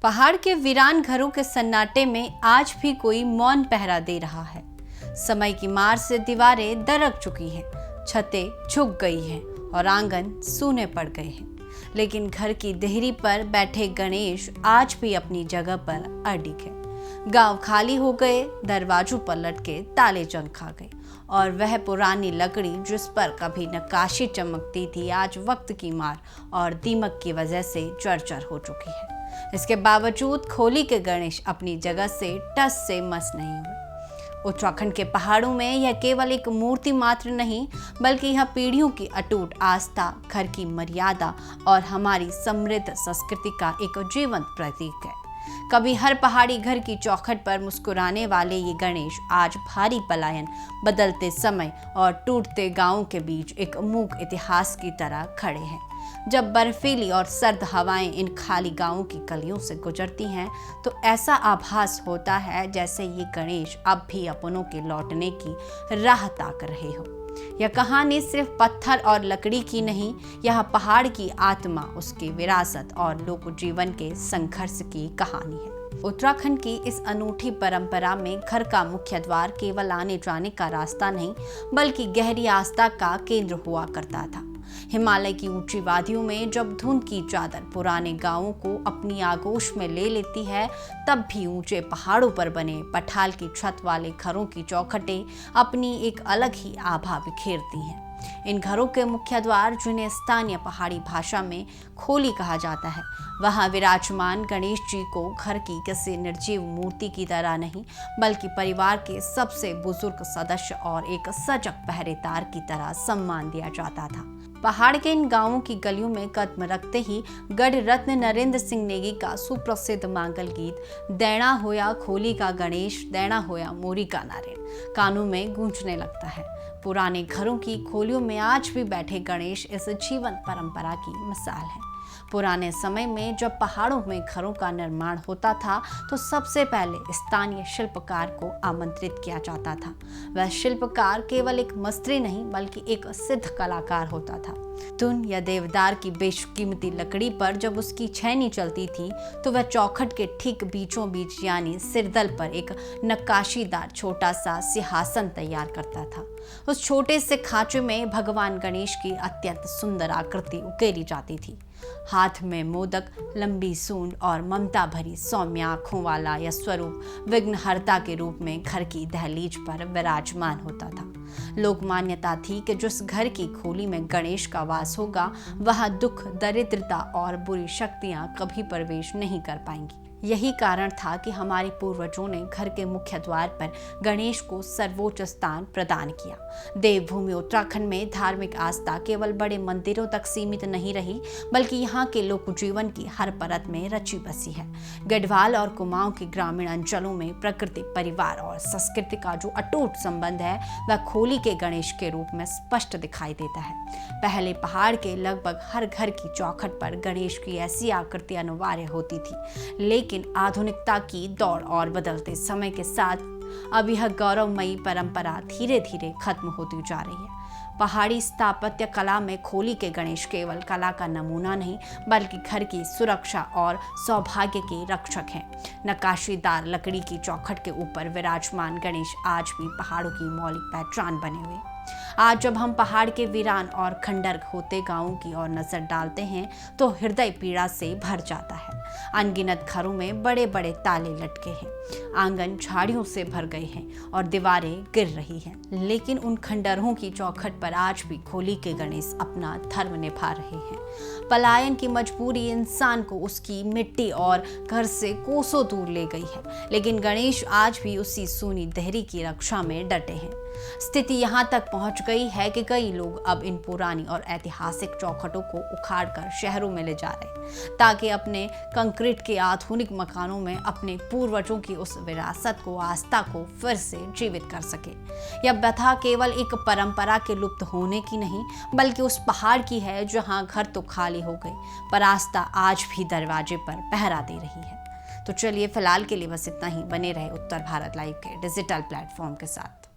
पहाड़ के वीरान घरों के सन्नाटे में आज भी कोई मौन पहरा दे रहा है। समय की मार से दीवारें दरक चुकी हैं, छतें झुक गई हैं और आंगन सूने पड़ गए हैं। लेकिन घर की देहरी पर बैठे गणेश आज भी अपनी जगह पर अडिग है। गांव खाली हो गए, दरवाजों पर लटके ताले जंग खा गए और वह पुरानी लकड़ी जिस पर कभी नक्काशी चमकती थी आज वक्त की मार और दीमक की वजह से जर्जर हो चुकी है। इसके बावजूद खोली के गणेश अपनी जगह से टस से मस नहीं हुए। उत्तराखंड के पहाड़ों में यह केवल एक मूर्ति मात्र नहीं, बल्कि यह पीढ़ियों की अटूट आस्था, घर की मर्यादा और हमारी समृद्ध संस्कृति का एक जीवंत प्रतीक है। कभी हर पहाड़ी घर की चौखट पर मुस्कुराने वाले ये गणेश आज भारी पलायन, बदलते समय और टूटते गांवों के बीच एक मूक इतिहास की तरह खड़े हैं। जब बर्फीली और सर्द हवाएं इन खाली गांवों की गलियों से गुजरती हैं, तो ऐसा आभास होता है जैसे ये गणेश अब भी अपनों के लौटने की राह ताक रहे हो। यह कहानी सिर्फ पत्थर और लकड़ी की नहीं, यह पहाड़ की आत्मा, उसकी विरासत और लोक जीवन के संघर्ष की कहानी है। उत्तराखंड की इस अनूठी परंपरा में घर का मुख्य द्वार केवल आने जाने का रास्ता नहीं, बल्कि गहरी आस्था का केंद्र हुआ करता था। हिमालय की ऊंची वादियों में जब धुंध की चादर पुराने गांवों को अपनी आगोश में ले लेती है, तब भी ऊंचे पहाड़ों पर बने पठाल की छत वाले घरों की चौखटें अपनी एक अलग ही आभा बिखेरती हैं। इन घरों के मुख्य द्वार, जिन्हें स्थानीय पहाड़ी भाषा में खोली कहा जाता है, वहां विराजमान गणेश जी को घर की किसी निर्जीव मूर्ति की तरह नहीं, बल्कि परिवार के सबसे बुजुर्ग सदस्य और एक सजग पहरेदार की तरह सम्मान दिया जाता था। पहाड़ के इन गांवों की गलियों में कदम रखते ही गढ़ रत्न नरेंद्र सिंह नेगी का सुप्रसिद्ध मांगल गीत "दैणा होया खोली का गणेश, दैणा होया मोरी का नारायण" कानों में गूंजने लगता है। पुराने घरों की खोलियों में आज भी बैठे गणेश इस जीवंत परंपरा की मिसाल है। पुराने समय में जब पहाड़ों में घरों का निर्माण होता था, तो सबसे पहले स्थानीय शिल्पकार को आमंत्रित किया जाता था। वह शिल्पकार केवल एक मिस्त्री नहीं, बल्कि एक सिद्ध कलाकार होता था। तुन या देवदार की बेशकीमती लकड़ी पर जब उसकी छेनी चलती थी, तो वह चौखट के ठीक बीचों बीच यानी सिरदल पर एक नक्काशीदार छोटा सा सिंहासन तैयार करता था। उस छोटे से खांचे में भगवान गणेश की अत्यंत सुंदर आकृति उकेरी जाती थी। हाथ में मोदक, लंबी सूंड और ममता भरी सौम्य आंखों वाला यह स्वरूप विघ्नहर्ता के रूप में घर की दहलीज पर विराजमान होता था। लोक मान्यता थी कि जिस घर की खोली में गणेश का वास होगा, वह दुख, दरिद्रता और बुरी शक्तियां कभी प्रवेश नहीं कर पाएंगी। यही कारण था कि हमारे पूर्वजों ने घर के मुख्य द्वार पर गणेश को सर्वोच्च स्थान प्रदान किया। देवभूमि उत्तराखंड में धार्मिक आस्था केवल बड़े मंदिरों तक सीमित नहीं रही, बल्कि यहाँ के लोक जीवन की हर परत में रची बसी है। गढ़वाल और कुमाऊं के ग्रामीण अंचलों में प्रकृति, परिवार और संस्कृति का जो अटूट संबंध है, वह खोली के गणेश के रूप में स्पष्ट दिखाई देता है। पहले पहाड़ के लगभग हर घर की चौखट पर गणेश की ऐसी आकृति अनिवार्य होती थी, लेकिन आधुनिकता की दौड़ और बदलते समय के साथ अब यह गौरवमयी परंपरा धीरे धीरे खत्म होती जा रही है। पहाड़ी स्थापत्य कला में खोली के गणेश केवल कला का नमूना नहीं, बल्कि घर की सुरक्षा और सौभाग्य के रक्षक हैं। नक्काशीदार लकड़ी की चौखट के ऊपर विराजमान गणेश आज भी पहाड़ों की मौलिक पहचान बने हुए। आज जब हम पहाड़ के वीरान और खंडर होते गांवों की ओर नजर डालते हैं, तो हृदय पीड़ा से भर जाता है। अनगिनत घरों में बड़े बड़े ताले लटके हैं, आंगन झाड़ियों से भर गए हैं और दीवारें गिर रही हैं। लेकिन उन खंडरों की चौखट पर आज भी खोली के गणेश अपना धर्म निभा रहे हैं। पलायन की मजबूरी इंसान को उसकी मिट्टी और घर से कोसों दूर ले गई है, लेकिन गणेश आज भी उसी सूनी देहरी की रक्षा में डटे हैं। स्थिति यहाँ तक पहुँच गई है कि कई लोग अब इन पुरानी और ऐतिहासिक चौखटों को उखाड़कर शहरों में ले जा रहे हैं, ताकि अपने कंक्रीट के आधुनिक मकानों में अपने पूर्वजों की उस विरासत को, आस्था को फिर से जीवित कर सके। यह व्यथा केवल एक परंपरा के लुप्त होने की नहीं, बल्कि उस पहाड़ की है जहाँ घर तो खाली हो गए, पर आस्था आज भी दरवाजे पर पहरा दे रही है। तो चलिए, फिलहाल के लिए बस इतना ही। बने रहे उत्तर भारत लाइव के डिजिटल प्लेटफॉर्म के साथ।